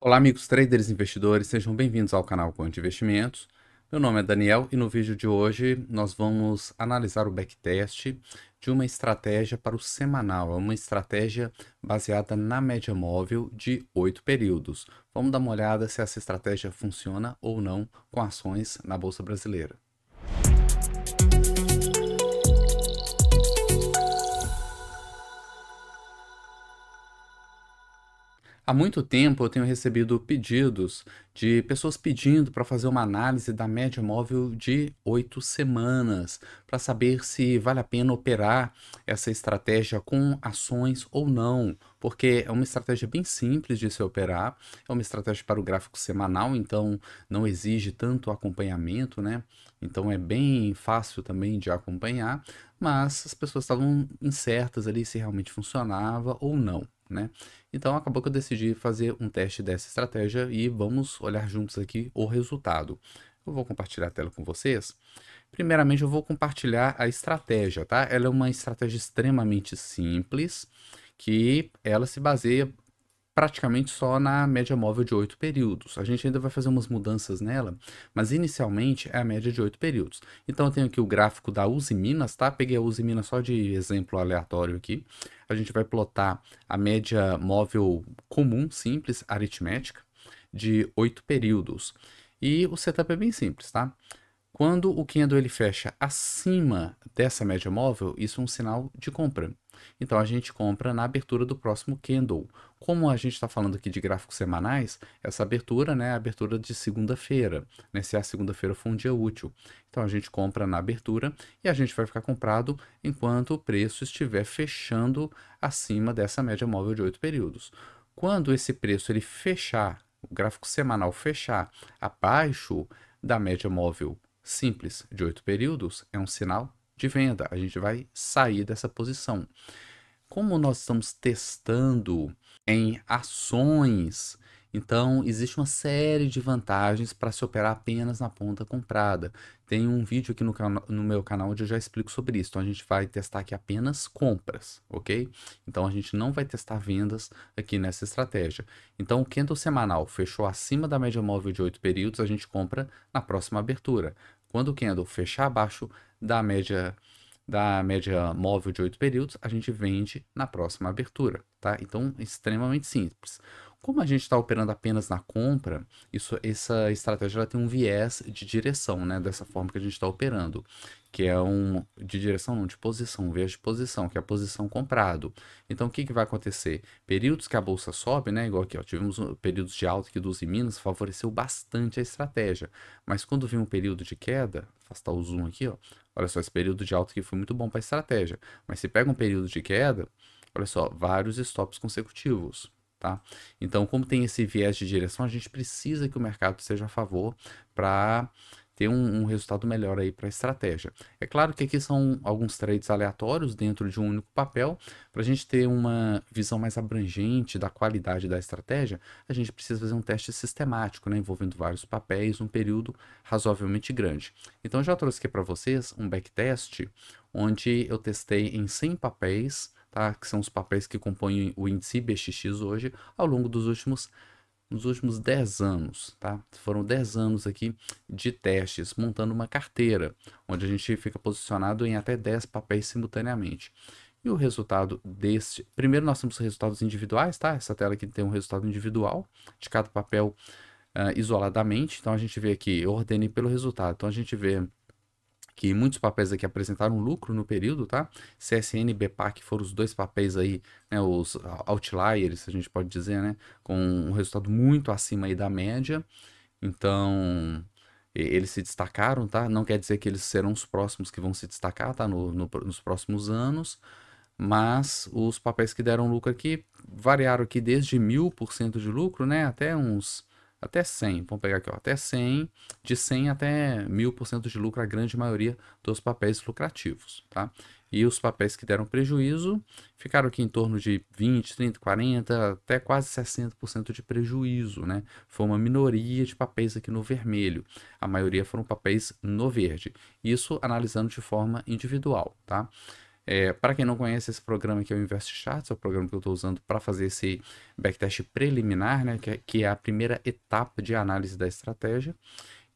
Olá, amigos traders e investidores, sejam bem-vindos ao canal Conte de Investimentos. Meu nome é Daniel e no vídeo de hoje nós vamos analisar o backtest de uma estratégia para o semanal, uma estratégia baseada na média móvel de 8 períodos. Vamos dar uma olhada se essa estratégia funciona ou não com ações na Bolsa Brasileira. Há muito tempo eu tenho recebido pedidos de pessoas pedindo para fazer uma análise da média móvel de 8 semanas, para saber se vale a pena operar essa estratégia com ações ou não, porque é uma estratégia bem simples de se operar, é uma estratégia para o gráfico semanal, então não exige tanto acompanhamento, né? Então é bem fácil também de acompanhar, mas as pessoas estavam incertas ali se realmente funcionava ou não, né? Então acabou que eu decidi fazer um teste dessa estratégia e vamos olhar juntos aqui o resultado. Eu vou compartilhar a tela com vocês. Primeiramente eu vou compartilhar a estratégia, tá? Ela é uma estratégia extremamente simples, que ela se baseia praticamente só na média móvel de 8 períodos. A gente ainda vai fazer umas mudanças nela, mas inicialmente é a média de 8 períodos. Então eu tenho aqui o gráfico da Uzi Minas, tá? Peguei a Uzi Minas só de exemplo aleatório aqui. A gente vai plotar a média móvel comum, simples, aritmética, de 8 períodos. E o setup é bem simples, tá? Quando o candle ele fecha acima dessa média móvel, isso é um sinal de compra. Então a gente compra na abertura do próximo candle. Como a gente está falando aqui de gráficos semanais, essa abertura, né, é a abertura de segunda-feira, né, se a segunda-feira for um dia útil. Então a gente compra na abertura e a gente vai ficar comprado enquanto o preço estiver fechando acima dessa média móvel de 8 períodos. Quando esse preço ele fechar, o gráfico semanal fechar abaixo da média móvel simples de 8 períodos, é um sinal de venda. A gente vai sair dessa posição. Como nós estamos testando em ações, então existe uma série de vantagens para se operar apenas na ponta comprada. Tem um vídeo aqui no meu canal onde eu já explico sobre isso. Então a gente vai testar aqui apenas compras, ok? Então a gente não vai testar vendas aqui nessa estratégia. Então o candle semanal fechou acima da média móvel de 8 períodos, a gente compra na próxima abertura. Quando o candle fechar abaixo da média móvel de 8 períodos, a gente vende na próxima abertura, tá? Então, extremamente simples. Como a gente está operando apenas na compra, essa estratégia ela tem um viés de direção, né? Dessa forma que a gente está operando, que é de direção, não, de posição, um viés de posição, que é a posição comprado. Então, o que que vai acontecer? Períodos que a bolsa sobe, né? Igual aqui, ó, tivemos períodos de alta aqui dos Minas, favoreceu bastante a estratégia. Mas quando vem um período de queda, afastar o zoom aqui, ó, olha só, esse período de alta aqui foi muito bom para a estratégia. Mas se pega um período de queda, olha só, vários stops consecutivos, tá? Então, como tem esse viés de direção, a gente precisa que o mercado seja a favor para ter um resultado melhor aí para a estratégia. É claro que aqui são alguns trades aleatórios dentro de um único papel. Para a gente ter uma visão mais abrangente da qualidade da estratégia, a gente precisa fazer um teste sistemático, né, envolvendo vários papéis, um período razoavelmente grande. Então, eu já trouxe aqui para vocês um backtest, onde eu testei em 100 papéis, tá, que são os papéis que compõem o índice IBXX hoje, ao longo nos últimos 10 anos, tá? Foram 10 anos aqui de testes, montando uma carteira, onde a gente fica posicionado em até 10 papéis simultaneamente. E o resultado deste... Primeiro nós temos resultados individuais, tá? Essa tela aqui tem um resultado individual de cada papel isoladamente. Então a gente vê aqui, eu ordenei pelo resultado. Então a gente vê que muitos papéis aqui apresentaram lucro no período, tá? CSN e BPAC foram os dois papéis aí, né, os outliers, a gente pode dizer, né, com um resultado muito acima aí da média. Então, eles se destacaram, tá? Não quer dizer que eles serão os próximos que vão se destacar, tá? Nos próximos anos, mas os papéis que deram lucro aqui variaram aqui desde 1000% de lucro, né, até 100, vamos pegar aqui, ó, até 100, de 100 até 1000% de lucro, a grande maioria dos papéis lucrativos, tá? E os papéis que deram prejuízo ficaram aqui em torno de 20, 30, 40, até quase 60% de prejuízo, né? Foi uma minoria de papéis aqui no vermelho, a maioria foram papéis no verde. Isso analisando de forma individual, tá? Para quem não conhece, esse programa aqui é o InvestCharts, é o programa que eu estou usando para fazer esse backtest preliminar, né, que é a primeira etapa de análise da estratégia.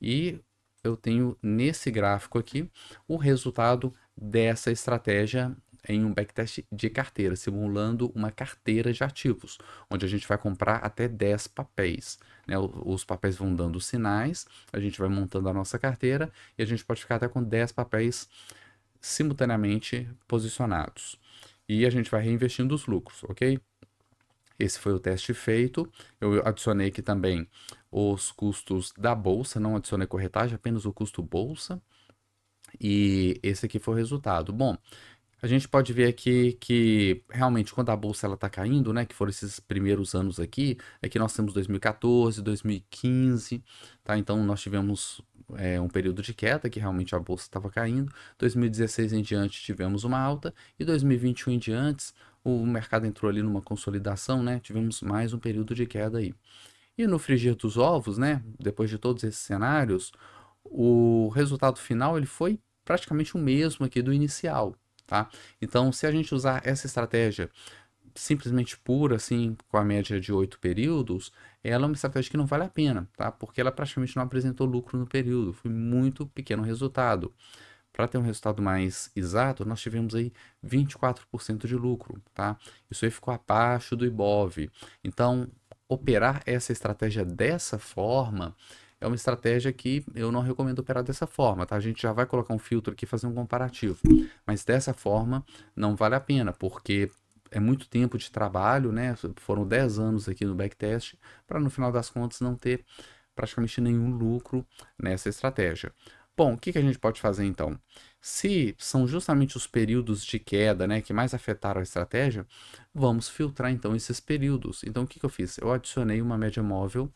E eu tenho nesse gráfico aqui o resultado dessa estratégia em um backtest de carteira, simulando uma carteira de ativos, onde a gente vai comprar até 10 papéis. Né? Os papéis vão dando sinais, a gente vai montando a nossa carteira e a gente pode ficar até com 10 papéis simultaneamente posicionados. E a gente vai reinvestindo os lucros, ok? Esse foi o teste feito. Eu adicionei aqui também os custos da bolsa, não adicionei corretagem, apenas o custo bolsa. E esse aqui foi o resultado. Bom, a gente pode ver aqui que realmente quando a bolsa ela está caindo, né, que foram esses primeiros anos aqui, aqui nós temos 2014, 2015, tá? Então nós tivemos um período de queda que realmente a bolsa estava caindo. 2016 em diante tivemos uma alta e 2021 em diante o mercado entrou ali numa consolidação, né? Tivemos mais um período de queda aí. E no frigir dos ovos, né, depois de todos esses cenários, o resultado final ele foi praticamente o mesmo aqui do inicial, tá? Então, se a gente usar essa estratégia simplesmente pura, assim, com a média de 8 períodos, ela é uma estratégia que não vale a pena, tá? Porque ela praticamente não apresentou lucro no período, foi muito pequeno o resultado. Para ter um resultado mais exato, nós tivemos aí 24% de lucro, tá? Isso aí ficou abaixo do Ibov. Então, operar essa estratégia dessa forma é uma estratégia que eu não recomendo operar dessa forma, tá? A gente já vai colocar um filtro aqui e fazer um comparativo, mas dessa forma não vale a pena, porque é muito tempo de trabalho, né? Foram 10 anos aqui no backtest, para no final das contas não ter praticamente nenhum lucro nessa estratégia. Bom, o que a gente pode fazer então? Se são justamente os períodos de queda, né, que mais afetaram a estratégia, vamos filtrar então esses períodos. Então, o que eu fiz? Eu adicionei uma média móvel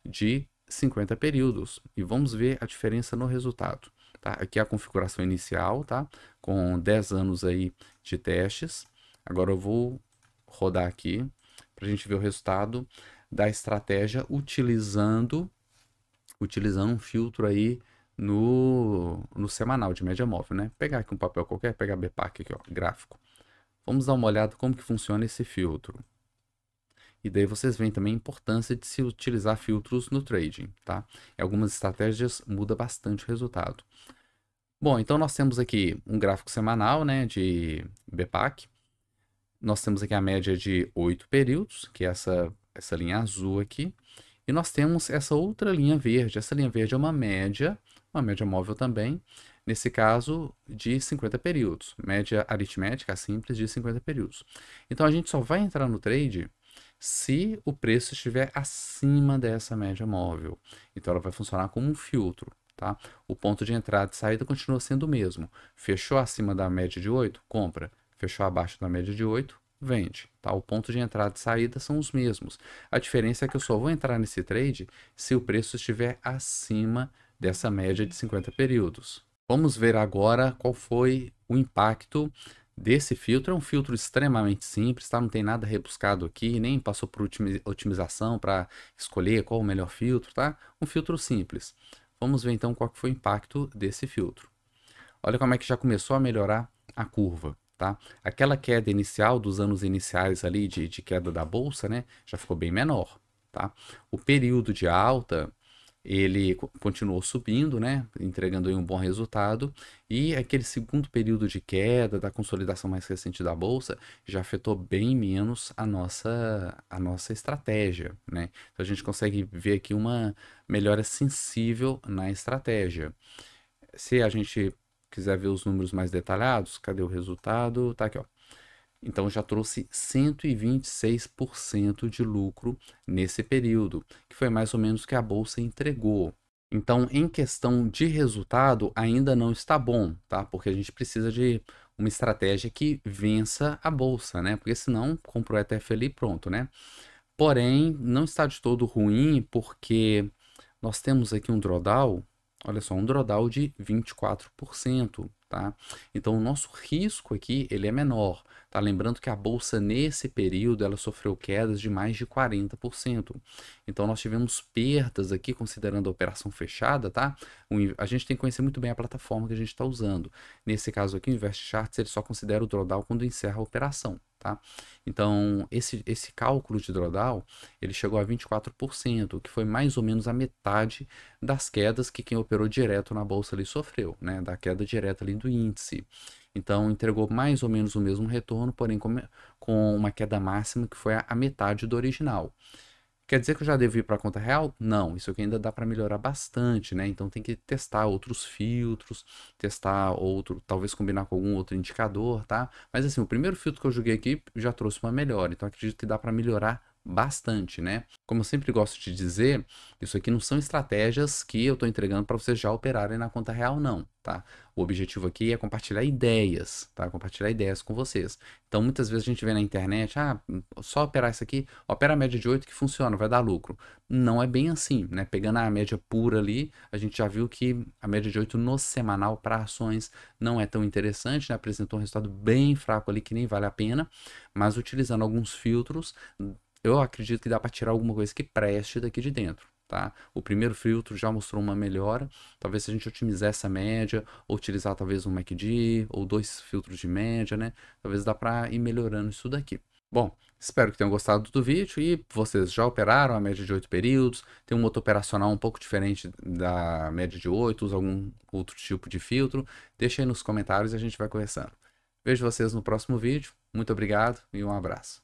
de 50 períodos e vamos ver a diferença no resultado. Tá? Aqui é a configuração inicial, tá? Com 10 anos aí de testes. Agora eu vou rodar aqui para a gente ver o resultado da estratégia utilizando um filtro aí no semanal de média móvel, né? Pegar aqui um papel qualquer, pegar BPAC aqui, ó, gráfico. Vamos dar uma olhada como que funciona esse filtro. E daí vocês veem também a importância de se utilizar filtros no trading, tá? Em algumas estratégias muda bastante o resultado. Bom, então nós temos aqui um gráfico semanal, né, de BPAC. Nós temos aqui a média de 8 períodos, que é essa linha azul aqui. E nós temos essa outra linha verde. Essa linha verde é uma média móvel também, nesse caso de 50 períodos. Média aritmética simples de 50 períodos. Então a gente só vai entrar no trade se o preço estiver acima dessa média móvel. Então ela vai funcionar como um filtro. Tá? O ponto de entrada e saída continua sendo o mesmo. Fechou acima da média de 8, compra. Fechou abaixo da média de 8, vende. Tá? O ponto de entrada e saída são os mesmos. A diferença é que eu só vou entrar nesse trade se o preço estiver acima dessa média de 50 períodos. Vamos ver agora qual foi o impacto desse filtro. É um filtro extremamente simples, tá? Não tem nada rebuscado aqui, nem passou por otimização para escolher qual o melhor filtro, tá? Um filtro simples. Vamos ver então qual que foi o impacto desse filtro. Olha como é que já começou a melhorar a curva. Tá? Aquela queda inicial dos anos iniciais ali de queda da bolsa, né, já ficou bem menor, tá? O período de alta, ele continuou subindo, né, entregando aí um bom resultado, e aquele segundo período de queda, da consolidação mais recente da bolsa, já afetou bem menos a nossa estratégia, né? Então a gente consegue ver aqui uma melhora sensível na estratégia. Se a gente quiser ver os números mais detalhados, cadê o resultado? Tá aqui, ó. Então já trouxe 126% de lucro nesse período, que foi mais ou menos o que a bolsa entregou. Então, em questão de resultado, ainda não está bom, tá? Porque a gente precisa de uma estratégia que vença a bolsa, né? Porque senão, compra o ETF ali e pronto, né? Porém, não está de todo ruim, porque nós temos aqui um drawdown, olha só, um drawdown de 24%. tá? Então, o nosso risco aqui, ele é menor, tá? Lembrando que a bolsa, nesse período, ela sofreu quedas de mais de 40%. Então, nós tivemos perdas aqui, considerando a operação fechada, tá? A gente tem que conhecer muito bem a plataforma que a gente está usando. Nesse caso aqui, o Invest Charts, ele só considera o drawdown quando encerra a operação, tá? Então, esse cálculo de drawdown, ele chegou a 24%, que foi mais ou menos a metade das quedas que quem operou direto na bolsa ali sofreu, né? Da queda direta ali do índice. Então, entregou mais ou menos o mesmo retorno, porém com uma queda máxima que foi a metade do original. Quer dizer que eu já devo ir para a conta real? Não, isso aqui ainda dá para melhorar bastante, né? Então tem que testar outros filtros, testar outro, talvez combinar com algum outro indicador, tá? Mas assim, o primeiro filtro que eu joguei aqui já trouxe uma melhora, então acredito que dá para melhorar bastante, né? Como eu sempre gosto de dizer, isso aqui não são estratégias que eu estou entregando para vocês já operarem na conta real, não, tá? O objetivo aqui é compartilhar ideias, tá? Compartilhar ideias com vocês. Então, muitas vezes a gente vê na internet, só operar isso aqui, opera a média de 8 que funciona, vai dar lucro. Não é bem assim, né? Pegando a média pura ali, a gente já viu que a média de 8 no semanal para ações não é tão interessante, né? Apresentou um resultado bem fraco ali que nem vale a pena, mas utilizando alguns filtros, eu acredito que dá para tirar alguma coisa que preste daqui de dentro, tá? O primeiro filtro já mostrou uma melhora, talvez se a gente otimizar essa média, ou utilizar talvez um MACD, ou 2 filtros de média, né? Talvez dá para ir melhorando isso daqui. Bom, espero que tenham gostado do vídeo e vocês já operaram a média de 8 períodos, tem um motor operacional um pouco diferente da média de 8, usa algum outro tipo de filtro, deixa aí nos comentários e a gente vai conversando. Vejo vocês no próximo vídeo, muito obrigado e um abraço.